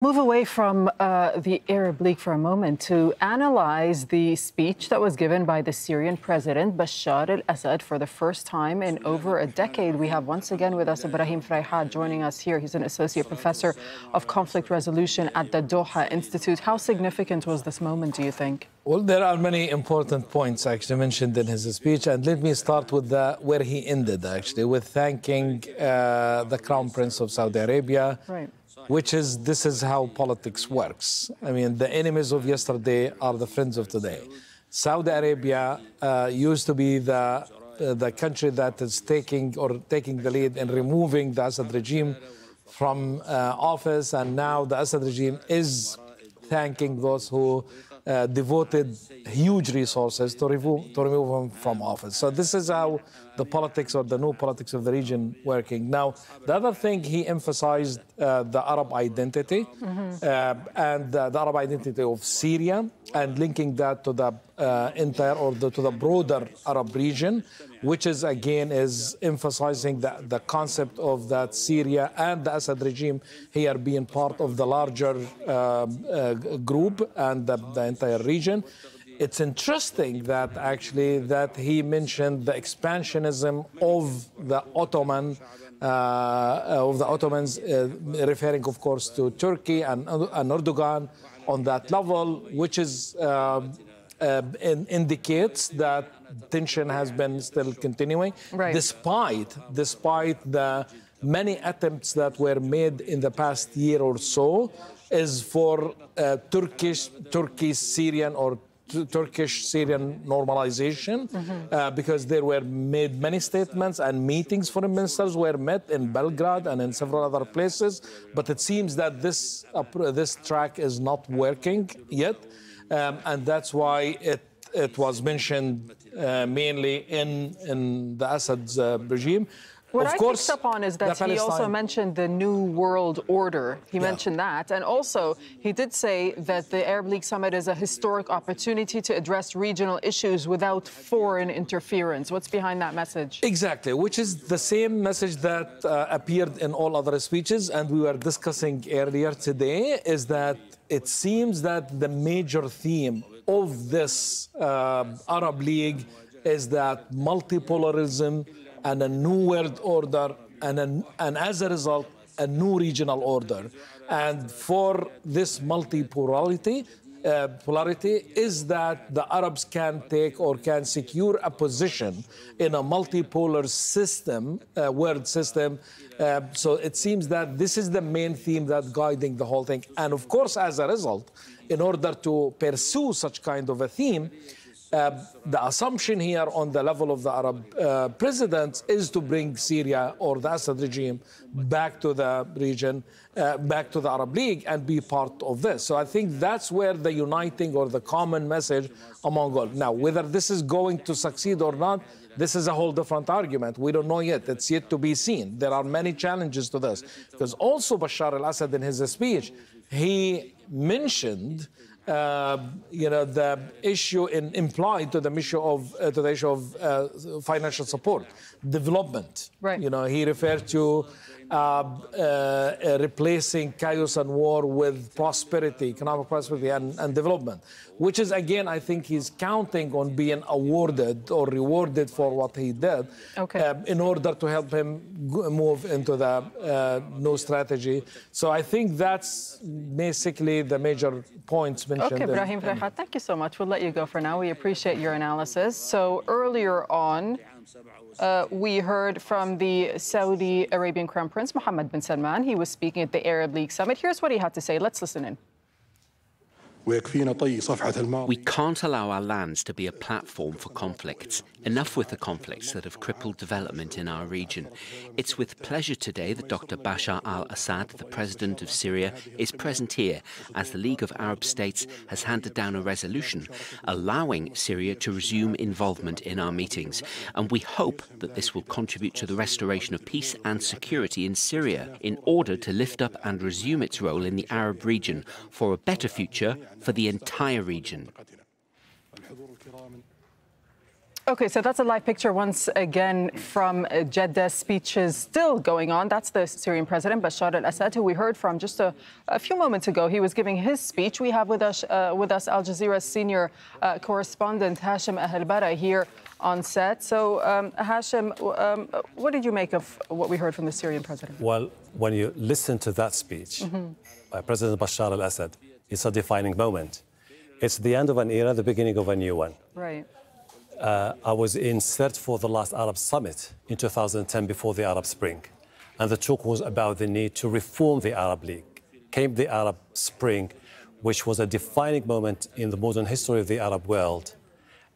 Move away from the Arab League for a moment to analyze the speech that was given by the Syrian President Bashar al-Assad for the first time in over a decade. We have once again with us Ibrahim Fraihat joining us here. He's an associate professor of conflict resolution at the Doha Institute. How significant was this moment, do you think? Well, there are many important points actually mentioned in his speech, and let me start with where he ended actually, with thanking the Crown Prince of Saudi Arabia. Right. This is how politics works. I mean, the enemies of yesterday are the friends of today. Saudi Arabia used to be the country that is taking the lead in removing the Assad regime from office, and now the Assad regime is thanking those who devoted huge resources to remove him from office. So this is how the politics or the new politics of the region working. Now, the other thing, he emphasized the Arab identity and the Arab identity of Syria, and linking that to the to the broader Arab region, which is again emphasizing the concept of that Syria and the Assad regime here being part of the larger group and the entire region. It's interesting that actually that he mentioned the expansionism of the Ottomans, referring of course to Turkey and Erdogan on that level, which is indicates that tension has been still continuing, right, despite the many attempts that were made in the past year or so is for Turkish-Syrian or Turkish-Syrian normalization, because there were made many statements and meetings. Foreign ministers were met in Belgrade and in several other places, but it seems that this track is not working yet, and that's why it was mentioned mainly in the Assad's regime. What I picked up on is that he also mentioned the New World Order. He mentioned that. And also, he did say that the Arab League Summit is a historic opportunity to address regional issues without foreign interference. What's behind that message? Exactly, which is the same message that appeared in all other speeches, and we were discussing earlier today, is that it seems that the major theme of this Arab League is that multipolarism and a new world order, and as a result, a new regional order. And for this polarity is that the Arabs can take or can secure a position in a multipolar system, world system. So it seems that this is the main theme that's guiding the whole thing. And of course, as a result, in order to pursue such kind of a theme, the assumption here on the level of the Arab presidents is to bring Syria or the Assad regime back to the region, back to the Arab League, and be part of this. So I think that's where the uniting or the common message among all. Now, whether this is going to succeed or not, this is a whole different argument. We don't know yet. It's yet to be seen. There are many challenges to this. Because also Bashar al-Assad in his speech, he mentioned the issue implied to the issue of financial support, development. Right. He referred to replacing chaos and war with prosperity, economic prosperity and development, which is, again, I think he's counting on being awarded or rewarded for what he did, in order to help him move into the new strategy. So I think that's basically the major points mentioned. Okay, Ibrahim Fraihat, thank you so much. We'll let you go for now. We appreciate your analysis. So earlier on, we heard from the Saudi Arabian Crown Prince Mohammed bin Salman. He was speaking at the Arab League Summit. Here's what he had to say. Let's listen in. We can't allow our lands to be a platform for conflicts. Enough with the conflicts that have crippled development in our region. It's with pleasure today that Dr. Bashar al-Assad, the president of Syria, is present here as the League of Arab States has handed down a resolution allowing Syria to resume involvement in our meetings. And we hope that this will contribute to the restoration of peace and security in Syria in order to lift up and resume its role in the Arab region for a better future for the entire region. Okay, so that's a live picture once again from Jeddah. Speeches still going on. That's the Syrian president, Bashar al-Assad, who we heard from just a few moments ago. He was giving his speech. We have with us Al Jazeera's senior correspondent, Hashem Ahelbarra, here on set. So, Hashem, what did you make of what we heard from the Syrian president? Well, when you listen to that speech by President Bashar al-Assad, it's a defining moment. It's the end of an era, the beginning of a new one. Right. I was in Sirte for the last Arab summit in 2010 before the Arab Spring. And the talk was about the need to reform the Arab League. Came the Arab Spring, which was a defining moment in the modern history of the Arab world.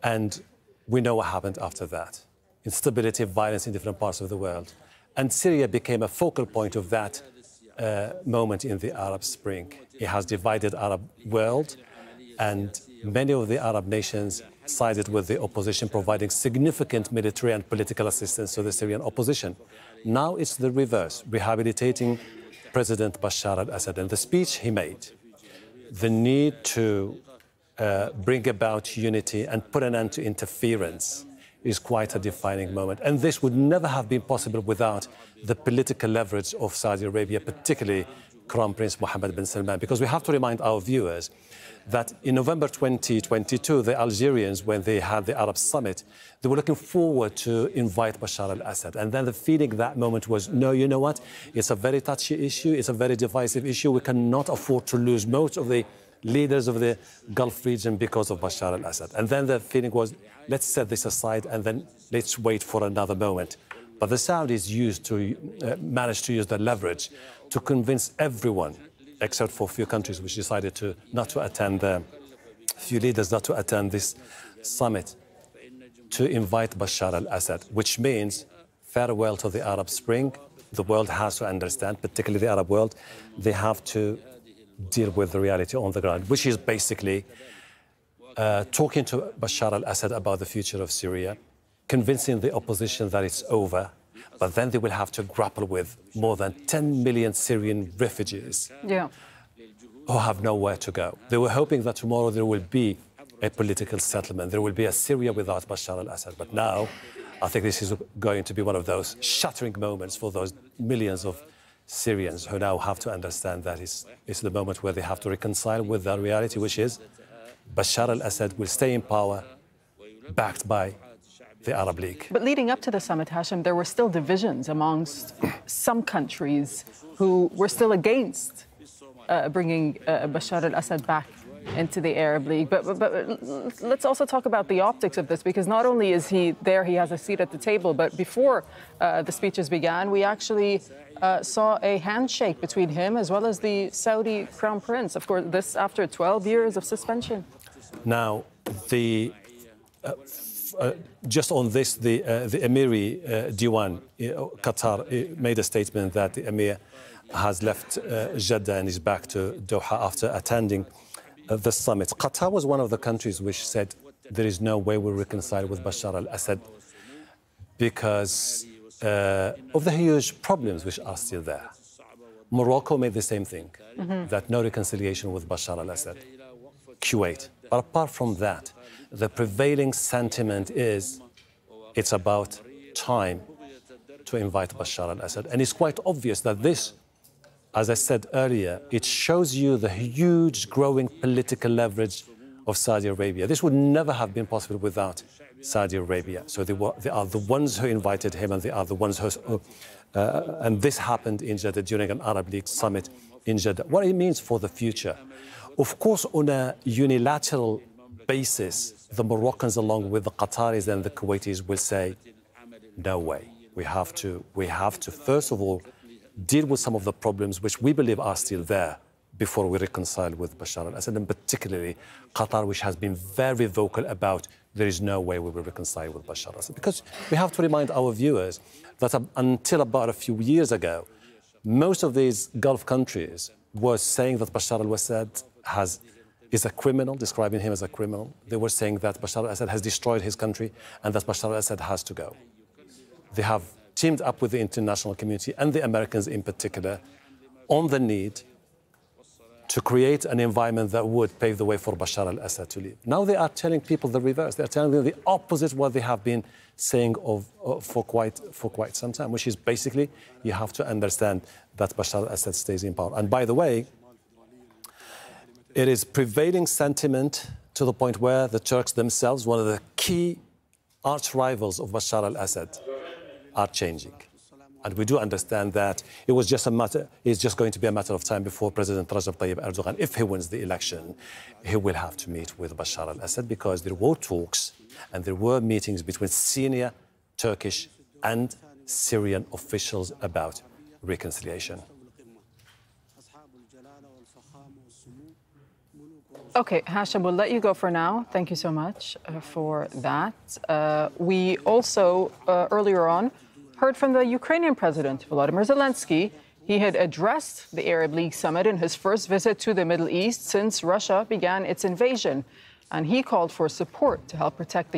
And we know what happened after that. Instability, violence in different parts of the world. And Syria became a focal point of that moment in the Arab Spring. It has divided the Arab world, and many of the Arab nations sided with the opposition, providing significant military and political assistance to the Syrian opposition. Now it's the reverse, rehabilitating President Bashar al-Assad. And the speech he made, the need to bring about unity and put an end to interference, is quite a defining moment. And this would never have been possible without the political leverage of Saudi Arabia, particularly Crown Prince Mohammed bin Salman, because we have to remind our viewers that in November 2022, the Algerians, when they had the Arab summit, they were looking forward to invite Bashar al-Assad. And then the feeling that moment was, no, you know what? It's a very touchy issue. It's a very divisive issue. We cannot afford to lose most of the leaders of the Gulf region because of Bashar al-Assad. And then the feeling was, let's set this aside and then let's wait for another moment. But the Saudis managed to use the leverage to convince everyone, except for a few countries which decided not to attend, few leaders not to attend this summit, to invite Bashar al-Assad, which means farewell to the Arab Spring. The world has to understand, particularly the Arab world, they have to deal with the reality on the ground, which is basically talking to Bashar al-Assad about the future of Syria, convincing the opposition that it's over, but then they will have to grapple with more than 10 million Syrian refugees who have nowhere to go. They were hoping that tomorrow there will be a political settlement. There will be a Syria without Bashar al-Assad. But now, I think this is going to be one of those shattering moments for those millions of Syrians who now have to understand that it's the moment where they have to reconcile with that reality, which is Bashar al-Assad will stay in power, backed by the Arab League. But leading up to the summit, Hashem, there were still divisions amongst some countries who were still against bringing Bashar al-Assad back into the Arab League. But let's also talk about the optics of this, because not only is he there, he has a seat at the table, but before the speeches began, we actually saw a handshake between him as well as the Saudi Crown Prince. Of course, this after 12 years of suspension. Now, just on this, the Emiri Diwan, Qatar, made a statement that the Emir has left Jeddah and is back to Doha after attending the summit. Qatar was one of the countries which said there is no way we'll reconcile with Bashar al-Assad because of the huge problems which are still there. Morocco made the same thing, that no reconciliation with Bashar al-Assad. Kuwait. But apart from that, the prevailing sentiment is it's about time to invite Bashar al-Assad. And it's quite obvious that this, as I said earlier, it shows you the huge growing political leverage of Saudi Arabia. This would never have been possible without Saudi Arabia. So they are the ones who invited him, and they are the ones who... and this happened in Jeddah during an Arab League summit in Jeddah. What it means for the future. Of course, on a unilateral basis, the Moroccans, along with the Qataris and the Kuwaitis, will say, no way. We have to, first of all, deal with some of the problems which we believe are still there before we reconcile with Bashar al-Assad, and particularly Qatar, which has been very vocal about there is no way we will reconcile with Bashar al-Assad. Because we have to remind our viewers that until about a few years ago, most of these Gulf countries were saying that Bashar al-Assad is a criminal, describing him as a criminal. They were saying that Bashar al-Assad has destroyed his country and that Bashar al-Assad has to go. They have teamed up with the international community and the Americans in particular on the need to create an environment that would pave the way for Bashar al-Assad to leave. Now they are telling people the reverse. They are telling them the opposite what they have been saying for quite some time, which is basically you have to understand that Bashar al-Assad stays in power. And by the way, it is prevailing sentiment to the point where the Turks themselves, one of the key arch rivals of Bashar al-Assad, are changing. And we do understand that it's just going to be a matter of time before President Recep Tayyip Erdogan, if he wins the election, he will have to meet with Bashar al-Assad, because there were talks and there were meetings between senior Turkish and Syrian officials about reconciliation. Okay, Hashem, we'll let you go for now. Thank you so much for that. We also, earlier on, heard from the Ukrainian president, Volodymyr Zelensky. He had addressed the Arab League summit in his first visit to the Middle East since Russia began its invasion. And he called for support to help protect the